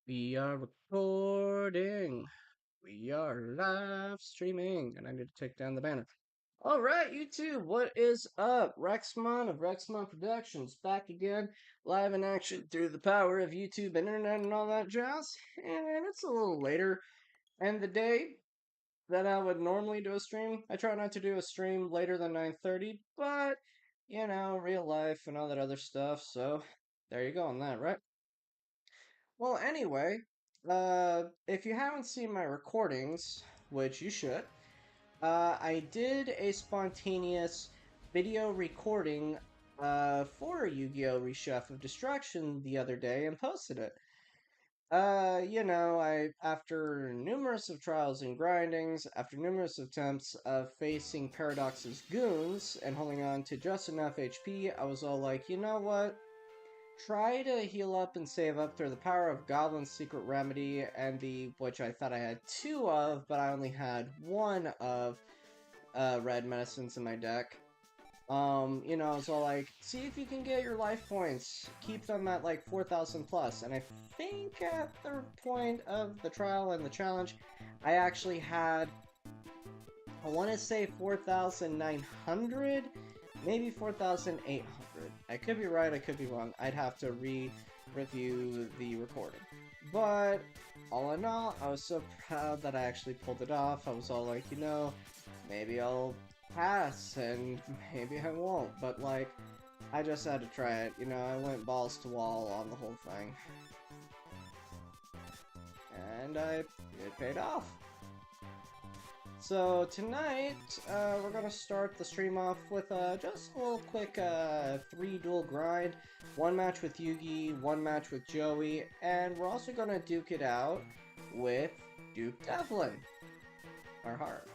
We are recording. We are live streaming. And I need to take down the banner. All right, YouTube, what is up? Rexmon of Rexmon Productions back again, live in action through the power of YouTube, internet, and all that jazz. And it's a little later in the day than I would normally do a stream. I try not to do a stream later than 9:30, but you know, real life and all that other stuff. So there you go on that, right? Well, anyway, if you haven't seen my recordings, which you should, I did a spontaneous video recording for Yu-Gi-Oh! Reshef of Destruction the other day and posted it. After numerous of trials and grindings, after numerous attempts of facing Paradox's goons and holding on to just enough HP, I was all like, you know what? Try to heal up and save up through the power of Goblin's Secret Remedy and which I thought I had two of, but I only had one of red medicines in my deck. I was all like, see if you can get your life points, keep them at like 4,000 plus, and I think at the point of the trial and the challenge, I actually had, I want to say 4,900, maybe 4,800. I could be right, I could be wrong. I'd have to review the recording. But all in all, I was so proud that I actually pulled it off. I was all like, maybe I'll pass and maybe I won't. But like, I just had to try it. I went balls to wall on the whole thing. And it paid off. So tonight, we're gonna start the stream off with just a little quick 3-duel grind. One match with Yugi, one match with Joey, and we're also gonna duke it out with Duke Devlin. Or Heart.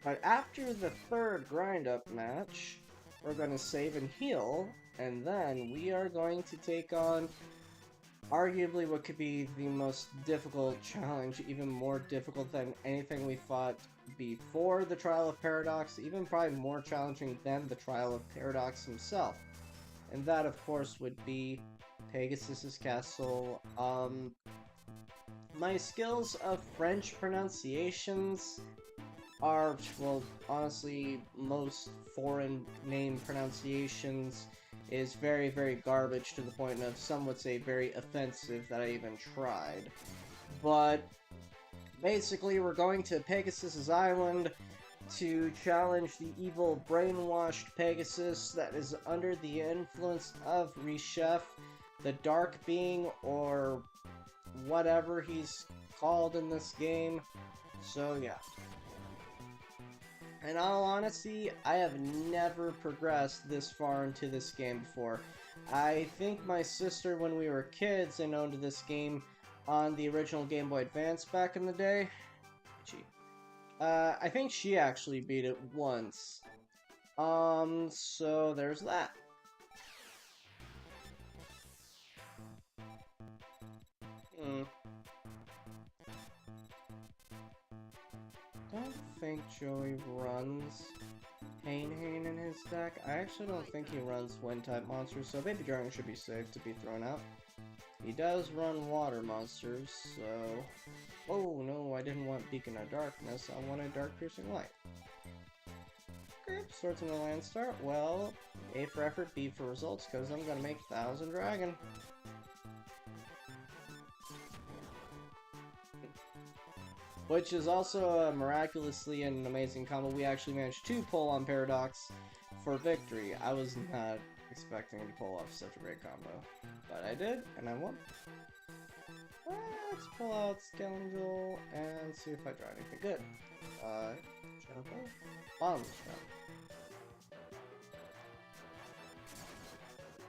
But after the third grind-up match, we're gonna save and heal, and then we are going to take on arguably what could be the most difficult challenge, even more difficult than anything we fought before the Trial of Paradox, even probably more challenging than the Trial of Paradox himself. And that, of course, would be Pegasus's Castle. My skills of French pronunciations are, well, honestly, most foreign name pronunciations is very, very garbage to the point of some would say very offensive that I even tried. But basically, we're going to Pegasus's Island to challenge the evil brainwashed Pegasus that is under the influence of Reshef, the Dark Being, or whatever he's called in this game. So yeah. In all honesty, I have never progressed this far into this game before. I think my sister, when we were kids and owned this game on the original Game Boy Advance back in the day, I think she actually beat it once. So there's that. Don't think Joey runs Hane in his deck. I actually don't think he runs Wind-type monsters, so Baby Dragon should be safe to be thrown out. He does run water monsters, so... Oh no, I didn't want Beacon of Darkness, I wanted Dark Piercing Light. Okay, Swords in the Land Start. Well, A for effort, B for results, because I'm gonna make 1,000 Dragon. Which is also miraculously an amazing combo. We actually managed to pull on Paradox for victory. I was not expecting to pull off such a great combo. But I did, and I won. Let's pull out Scoundrel and see if I draw anything good. Shadow Bow? Bottom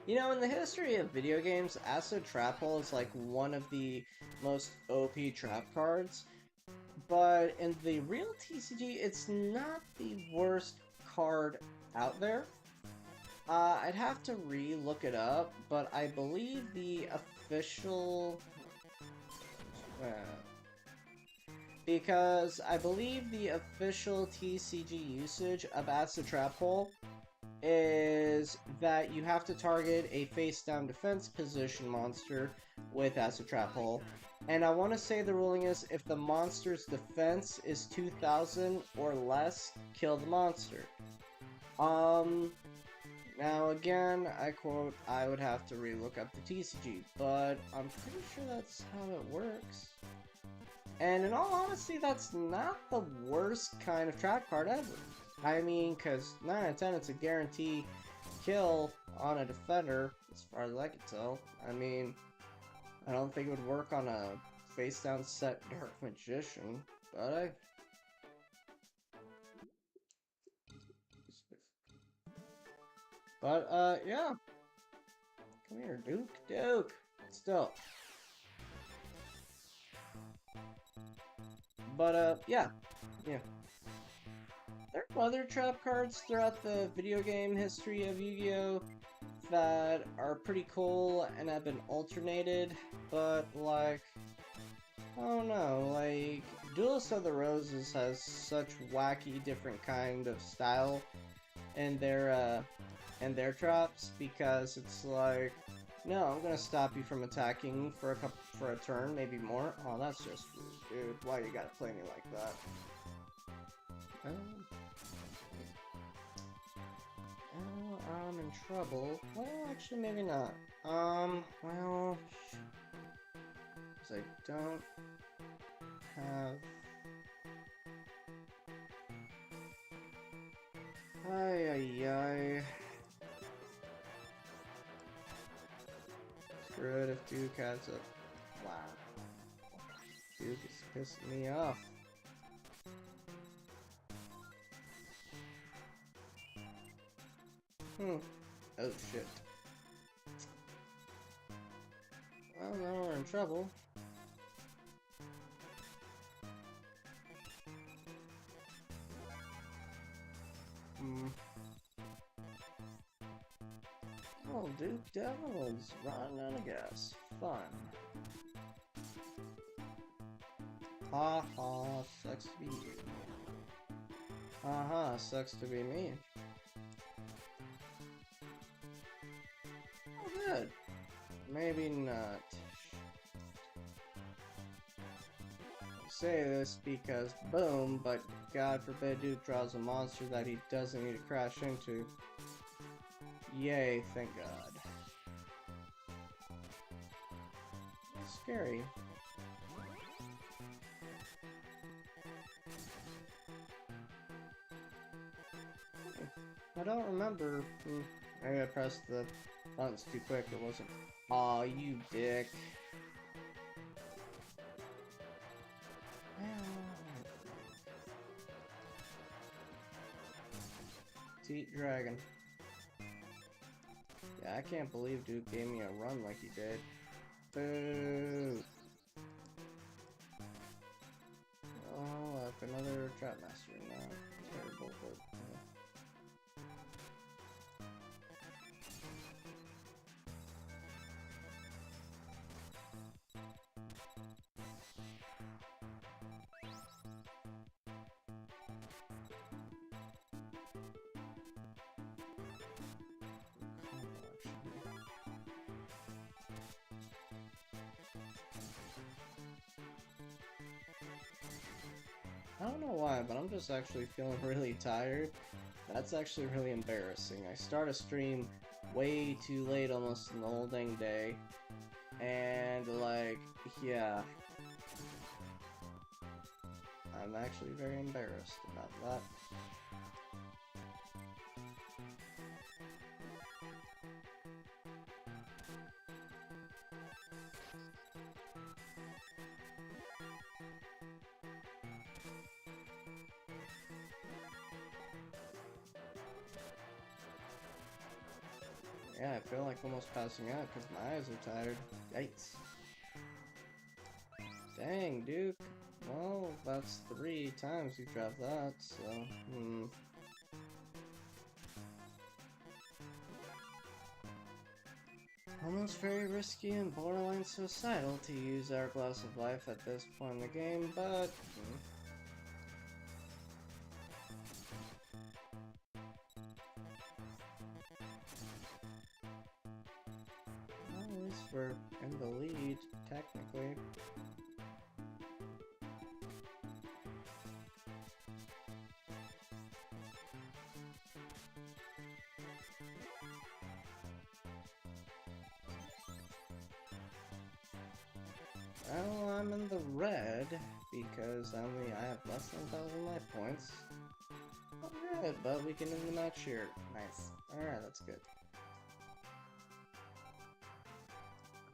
Shadow. In the history of video games, Acid Trap Hole is like one of the most OP trap cards. But in the real TCG, it's not the worst card out there. I'd have to re-look it up, but I believe the official... because I believe the official TCG usage of Acid Trap Hole is that you have to target a face-down defense position monster with Acid Trap Hole. And I want to say the ruling is if the monster's defense is 2,000 or less, kill the monster. Now again, I quote, I would have to relook up the TCG, but I'm pretty sure that's how it works. And in all honesty, that's not the worst kind of trap card ever. I mean, because 9 out of 10, it's a guarantee kill on a defender, as far as I can tell. I mean, I don't think it would work on a face-down set Dark Magician, but yeah. Come here, Duke. Duke! Still. But, yeah. Yeah. There are other trap cards throughout the video game history of Yu-Gi-Oh! That are pretty cool and have been alternated, but, like, I don't know, like, Duelist of the Roses has such wacky different kind of style in their traps, because it's like, no, I'm gonna stop you from attacking for a turn, maybe more. Oh, that's just rude, dude. Why you gotta play me like that? Oh, I'm in trouble. Well, actually, maybe not. Well, because I don't have. Ay. Screw it if Duke has it. Wow. Duke is pissing me off. Oh shit. Well, now we're in trouble. Oh, Duke Devil's running out of gas. Fun. Ha ha, sucks to be you. Haha, sucks to be me. Oh, good. Maybe not. I say this because boom, but God forbid Duke draws a monster that he doesn't need to crash into. Yay, thank God. It's scary. I don't remember. Maybe I pressed the buttons too quick, it wasn't. Aw, you dick. Teat Dragon. Yeah, I can't believe Duke gave me a run like he did. Boo! Oh, look, another Trap Master now. Terrible, but... I don't know why, but I'm just actually feeling really tired. That's actually really embarrassing. I start a stream way too late almost in the whole dang day. And, like, yeah. I'm actually very embarrassed about that. Yeah, I feel like almost passing out because my eyes are tired. Yikes. Dang, Duke. Well, that's 3 times you dropped that, so, Almost very risky and borderline suicidal to use Hourglass of Life at this point in the game, but... least we're in the lead, technically. Well, I'm in the red because I have less than 1,000 life points. Oh, good, but we can end the match here. Nice. Alright, that's good.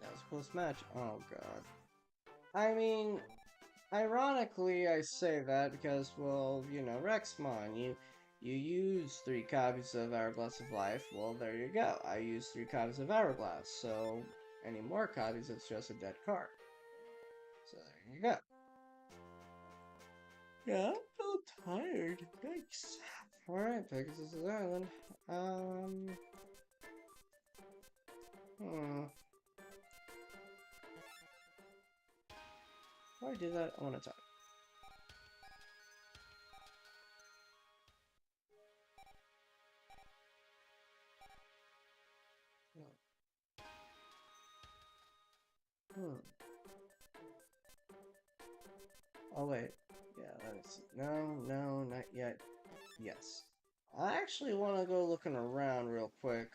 That was a close match. Oh, God. I mean, ironically, I say that because, well, you know, Rexmon, you use 3 copies of Hourglass of Life. Well, there you go. I use 3 copies of Hourglass, so any more copies, it's just a dead card. So there you go. Yeah, I'm so tired. Yikes. Alright, Pegasus Island. Hmm. Why do that one at a time? Hmm. Oh, wait. Yeah, let me see. No, no, not yet. Yes. I actually want to go looking around real quick.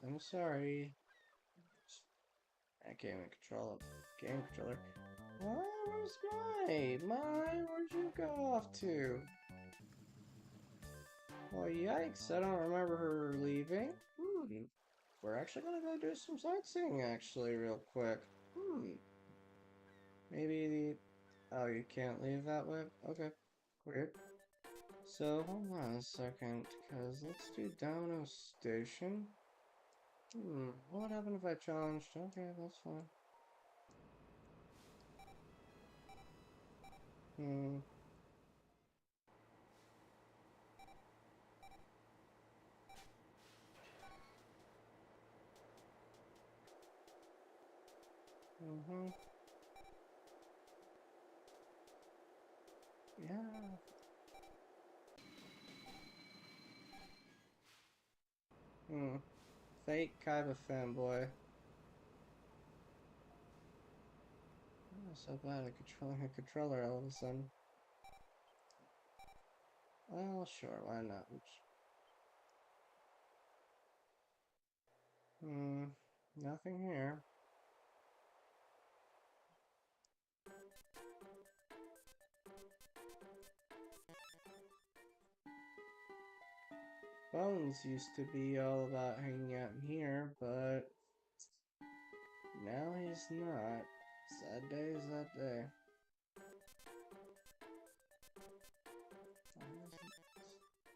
I'm sorry. I can't even control a game controller. Where's where'd you go off to? Well, yikes, I don't remember her leaving. We're actually gonna go do some sightseeing, actually, real quick. Maybe the... Oh, you can't leave that way? Okay, weird. So, hold on a second, because let's do Domino Station. What happened if I challenged? Okay, that's fine. Hmm. Mm-hmm. Yeah. Fake Kaiba fanboy. Oh, so bad at controlling a controller all of a sudden. Well, sure, why not? Nothing here. Bones used to be all about hanging out in here, but now he's not. Sad day is that day.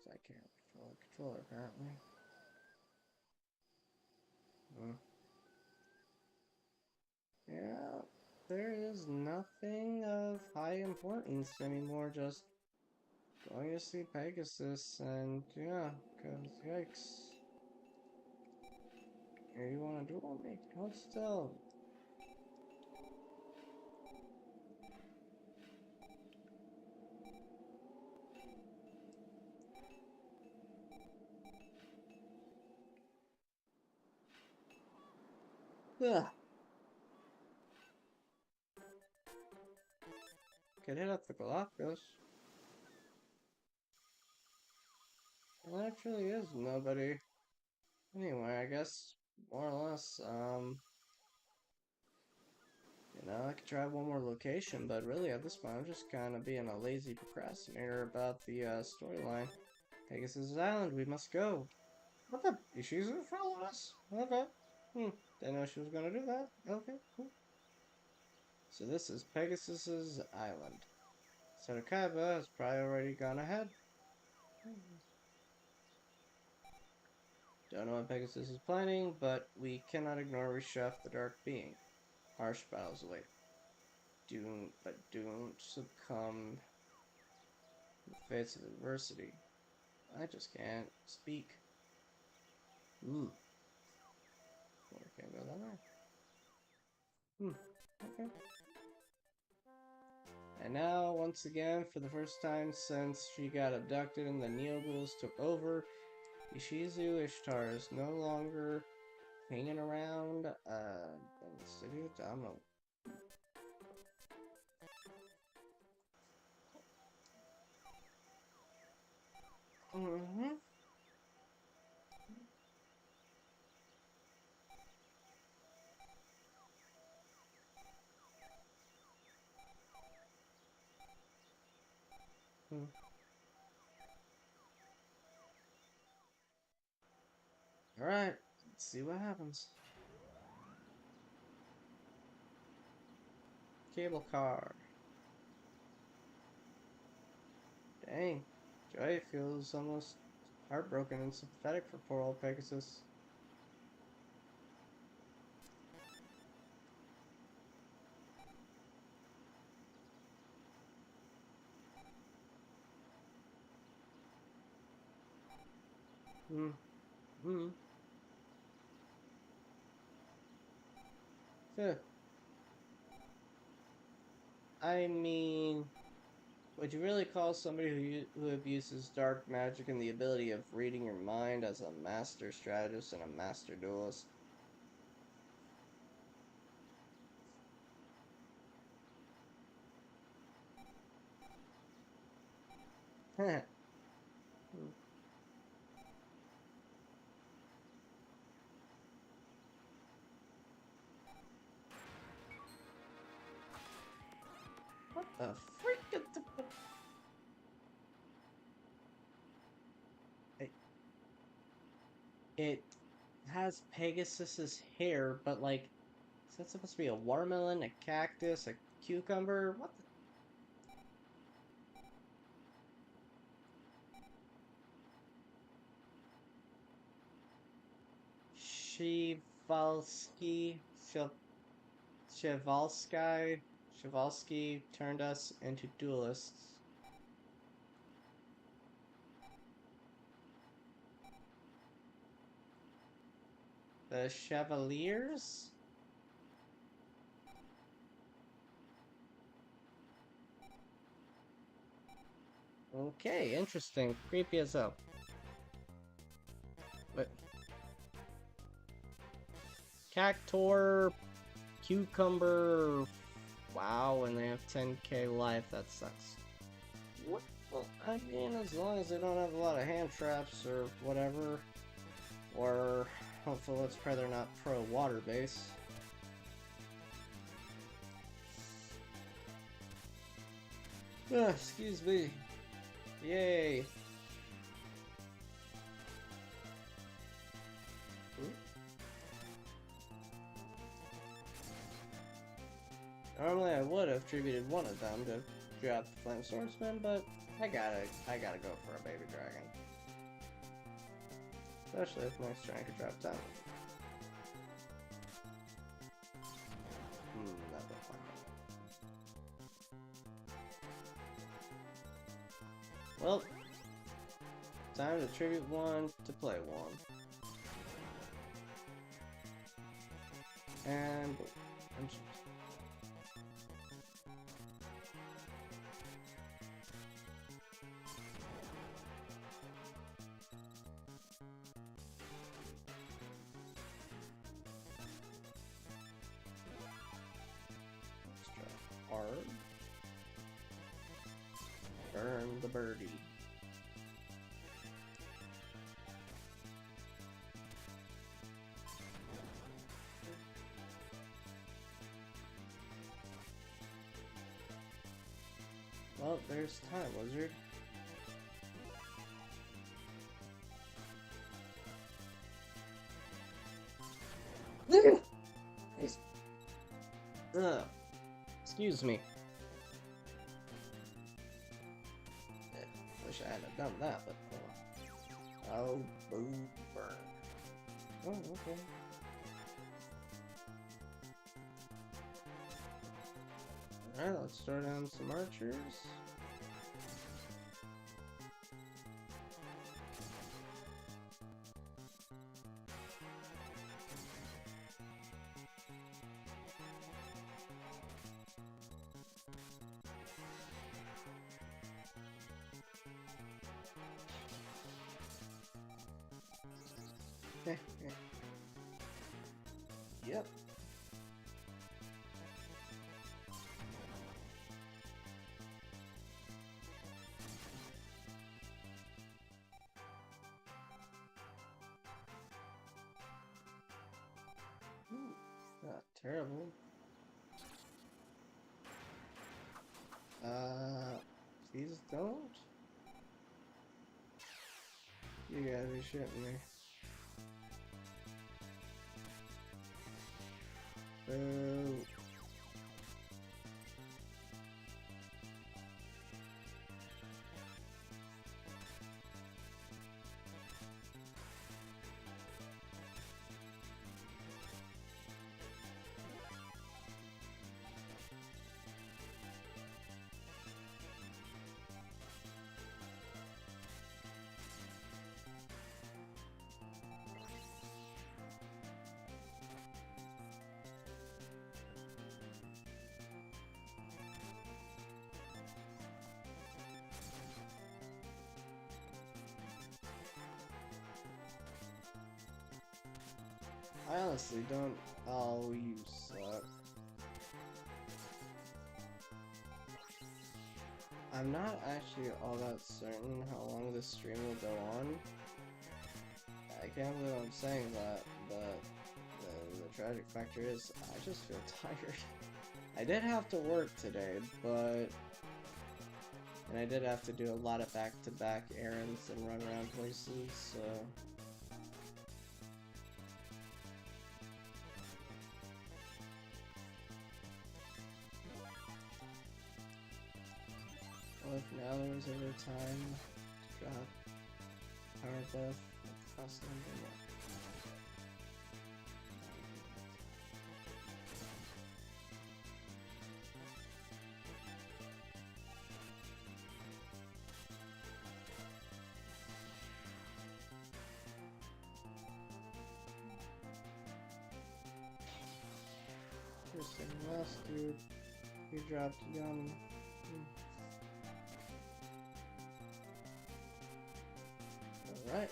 I can't control a controller, apparently. Yeah, there is nothing of high importance anymore, just going to see Pegasus, and yeah, cause yikes. Here, you wanna duel me? Hold still. Ugh. Could hit up the Galapagos. Well, there actually is nobody. Anyway, I guess, more or less, you know, I could try one more location, but really at this point I'm just kind of being a lazy procrastinator about the storyline. Pegasus Island, we must go. What the? She's gonna follow us? Okay. Didn't know she was gonna do that. Okay, cool. So this is Pegasus's Island. Sadokaiba has probably already gone ahead. Don't know what Pegasus is planning, but we cannot ignore Reshef the Dark Being. Harsh battles await. Don't succumb to the fates of adversity. I just can't speak. Ooh. Well, I can't go that way. Okay. And now, once again, for the first time since she got abducted and the Neoghouls took over, Ishizu Ishtar is no longer hanging around in the city of Domino. Mm-hmm. Alright, let's see what happens. Cable car. Dang. Joy feels almost heartbroken and sympathetic for poor old Pegasus. Hmm. Hmm. Huh. I mean, would you really call somebody who abuses dark magic and the ability of reading your mind as a master strategist and a master duelist? Heh. Hmm. What the freak? It, it has Pegasus's hair, but like, is that supposed to be a watermelon, a cactus, a cucumber? What the? Shivalsky, Chevalsky, Chevalsky turned us into duelists. The Chevaliers? Okay, interesting. Creepy as hell. But Cactor, Cucumber, wow, and they have 10k life, that sucks. What? Well, I mean, as long as they don't have a lot of hand traps or whatever, or hopefully let's pray they're not pro water base. Excuse me. Yay. Normally I would have attributed one of them to drop the Flame Swordsman, but I gotta go for a baby dragon. Especially if my strength could drop down. That would fun. Well, time to tribute one to play one. And I'm just hard. Burn the birdie. Well, there's Time Wizard. Excuse me. Wish I hadn't done that, but oh, boo, burn. Oh, okay. Alright, let's start on some archers. Yep. Ooh, not terrible. Please don't. You gotta be shitting me. Boo. I honestly don't. Oh, you suck. I'm not actually all that certain how long this stream will go on. I can't believe I'm saying that, but the tragic factor is I just feel tired. I did have to work today, and I did have to do a lot of back-to-back errands and run around places, so... Well, if now there was ever time to drop power buff, cost number one. Interesting, last dude, he dropped young. Alright.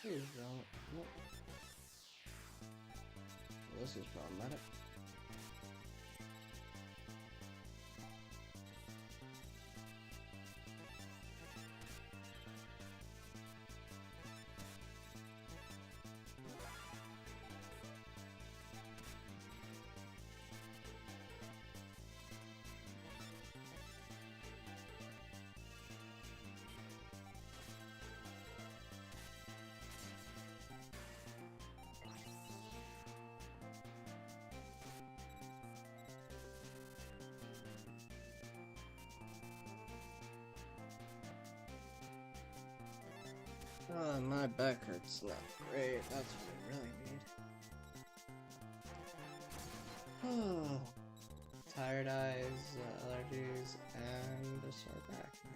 Please don't. Nope. Well, this is problematic. Oh, my back hurts not great. That's what I really need. Oh, tired eyes, allergies, and a sore back hurts.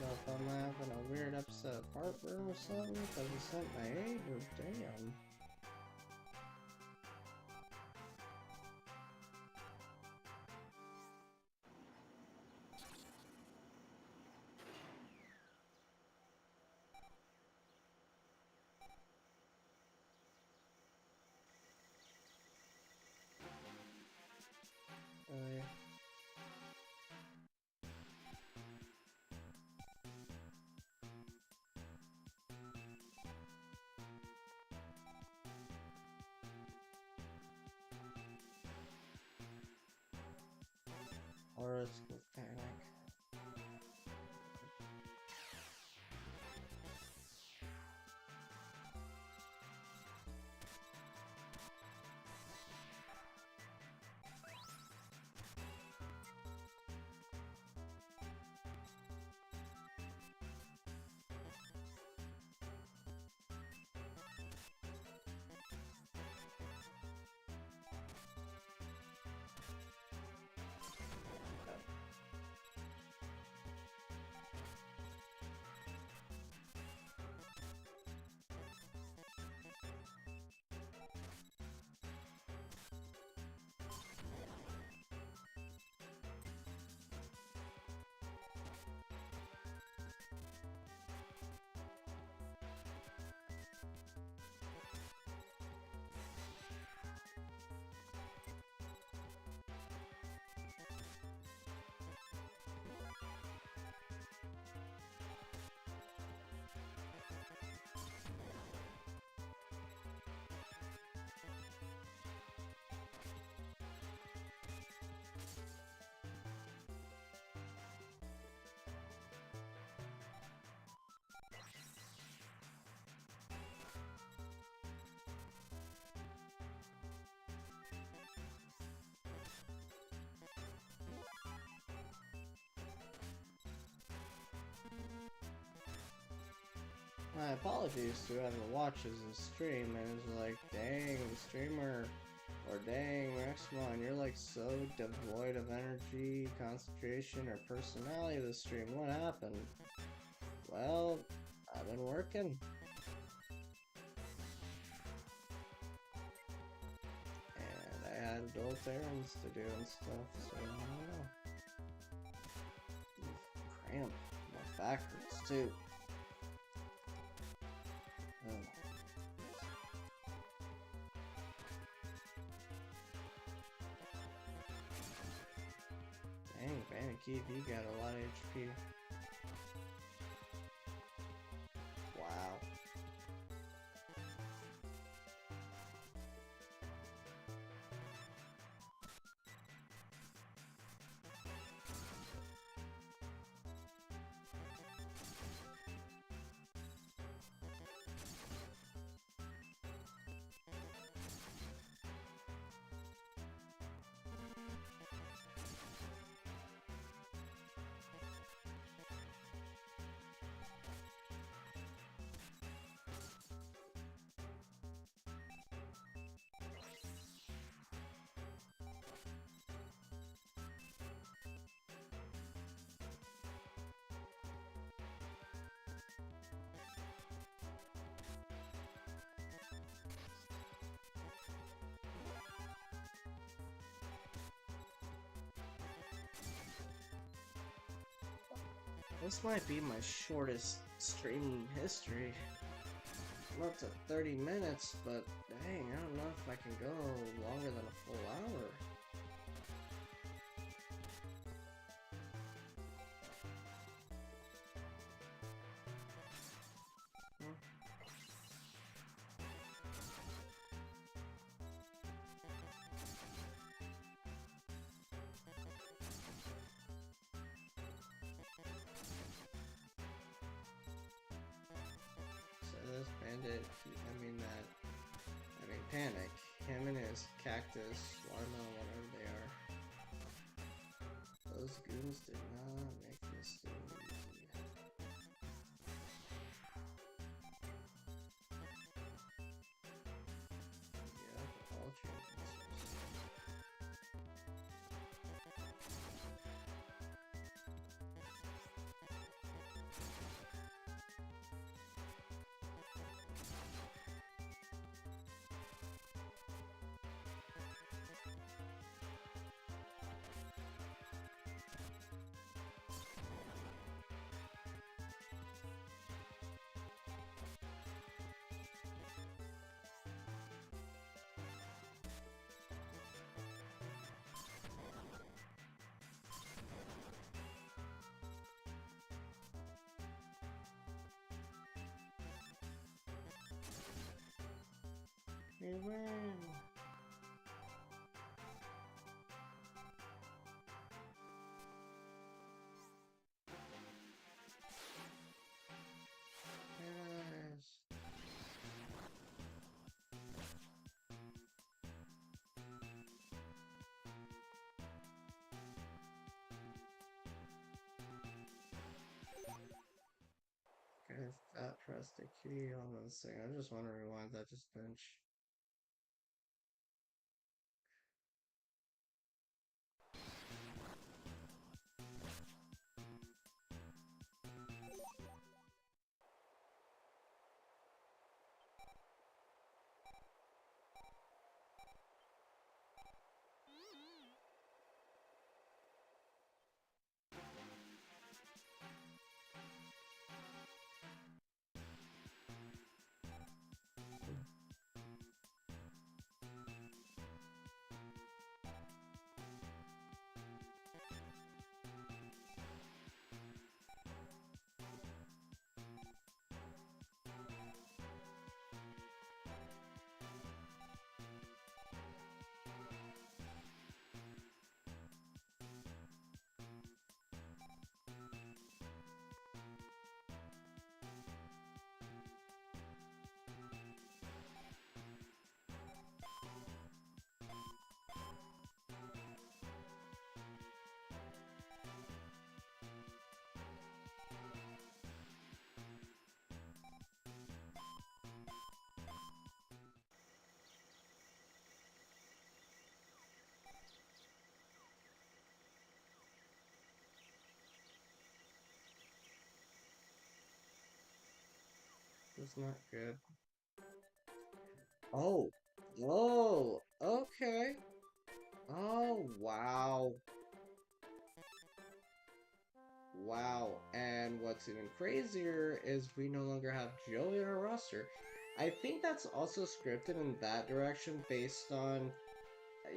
myself I'm having a weird episode of heartburn or something because he sent my aid, or damn. Horoscope panic. My apologies to whoever watches the stream and is like, dang, streamer, or dang, Rexmon, you're like so devoid of energy, concentration, or personality this stream. What happened? Well, I've been working. And I had adult errands to do and stuff, so I don't know. Cramp. My back hurts too. Dang, Bandicoot, you got a lot of HP. Wow. This might be my shortest stream in history. I'm up to 30 minutes, but dang, I don't know if I can go longer than a full hour. This bandit, Panic, him and his cactus, watermelon, whatever they are. Those goons did not make this thing easy. Yeah, all changes. We win. Yes. If that pressed the key on this thing, I just wondering why that just bench. It's not good. Oh. Oh. Okay. Oh, wow. Wow. And what's even crazier is we no longer have Joey on our roster. I think that's also scripted in that direction based on,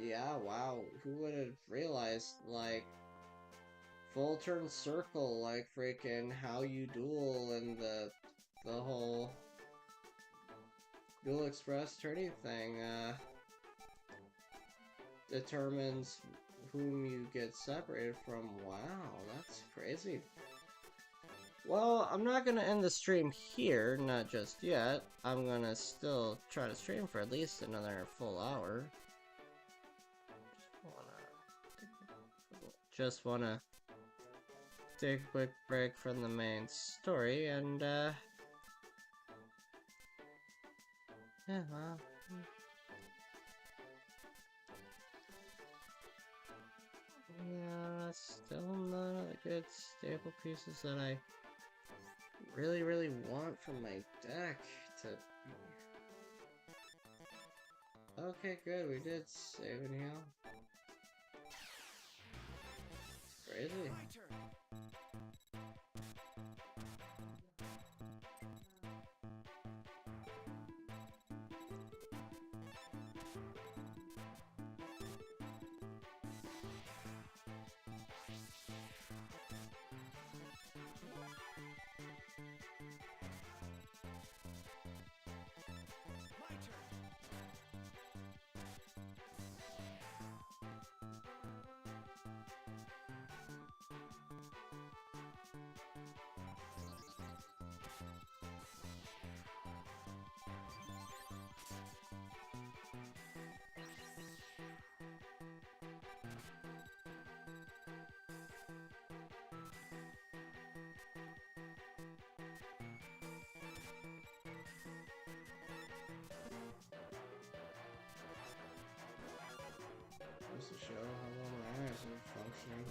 yeah, wow. Who would have realized, like, full turn circle, like freaking how you duel and the whole dual express turning thing, determines whom you get separated from. Wow, that's crazy. Well, I'm not gonna end the stream here, not just yet. I'm gonna still try to stream for at least another full hour. Just wanna take a quick break from the main story and, yeah, well. Yeah, still none of the good staple pieces that I really want from my deck to be. Okay, good, we did save and heal. It's crazy. Just to show how well my eyes are functioning.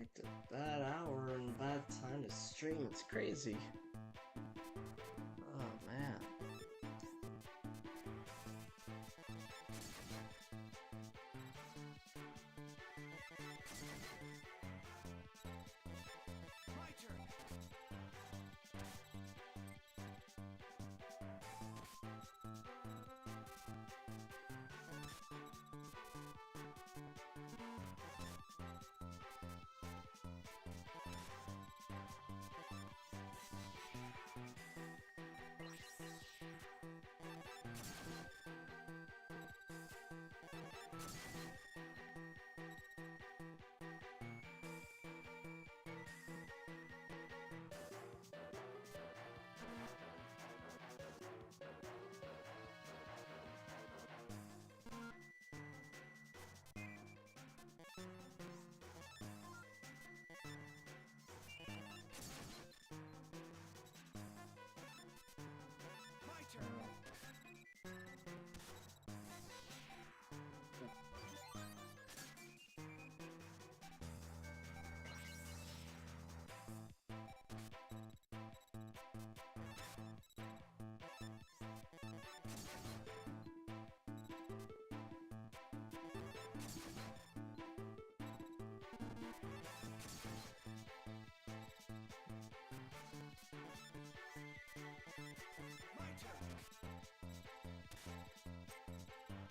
Picked a bad hour and bad time to stream. It's crazy. Oh man.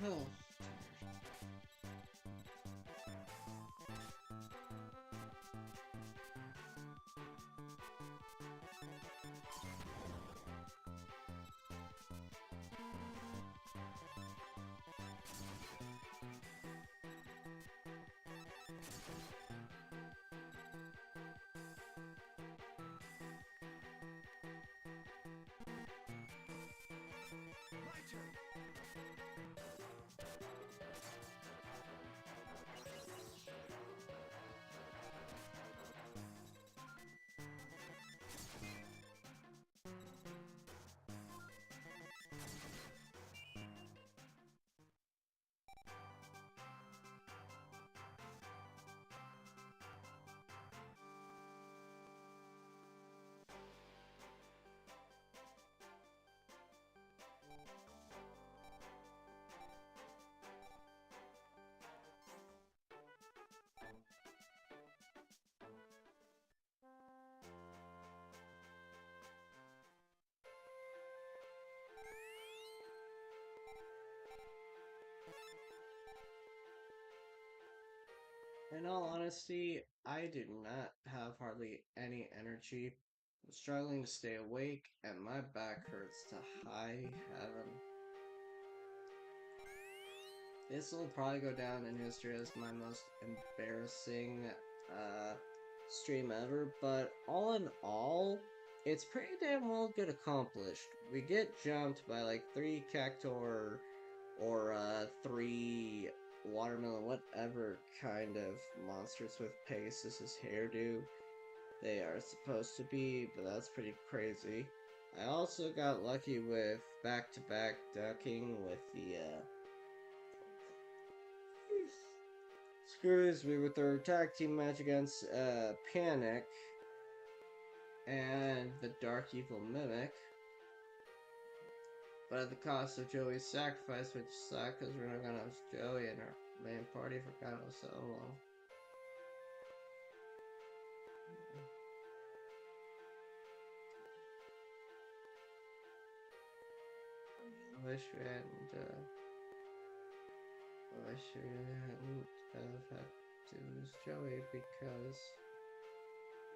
Oh. In all honesty, I do not have hardly any energy. I'm struggling to stay awake, and my back hurts to high heaven. This will probably go down in history as my most embarrassing uh, stream ever, but all in all, it's pretty damn well get accomplished. We get jumped by like 3 cactuar or 3 watermelon, whatever kind of monsters with Pegasus's hairdo they are supposed to be, but that's pretty crazy. I also got lucky with back-to-back ducking with the screws me with their tag team match against Panic and the Dark Evil Mimic, but at the cost of Joey's sacrifice, which sucked because we're not gonna have Joey in our main party for God knows so long. Wish we hadn't have had to lose Joey because,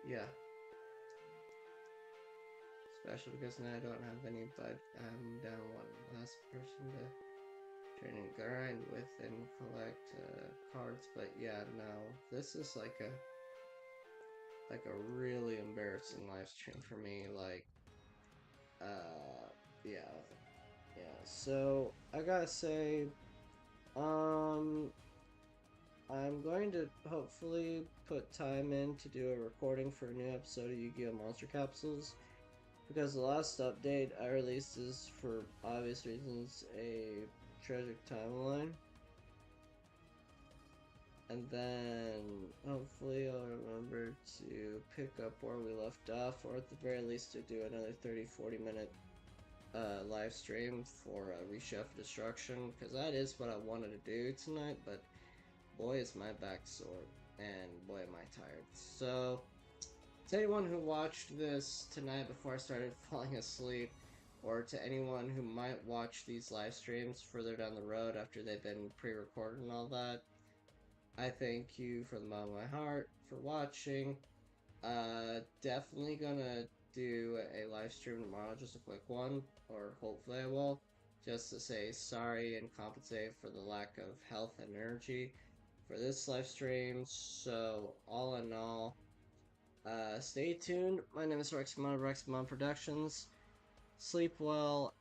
yeah, especially because now I don't have any, but I'm down one last person to train and grind with and collect cards. But yeah, no, this is like a really embarrassing live stream for me. Like, yeah, yeah. So I gotta say, um, I'm going to hopefully put time in to do a recording for a new episode of Yu-Gi-Oh! Monster Capsules, because the last update I released is, for obvious reasons, a tragic timeline. And then hopefully I'll remember to pick up where we left off, or at the very least to do another 30-40 minute live stream for Reshef Destruction, because that is what I wanted to do tonight, but boy is my back sore, and boy am I tired. So, to anyone who watched this tonight before I started falling asleep, or to anyone who might watch these live streams further down the road after they've been pre-recorded and all that, I thank you from the bottom of my heart for watching. Definitely gonna do a live stream tomorrow, just a quick one, or hopefully I will, just to say sorry and compensate for the lack of health and energy for this live stream. So, all in all, stay tuned. My name is Rexamon of Rexamon Productions. Sleep well,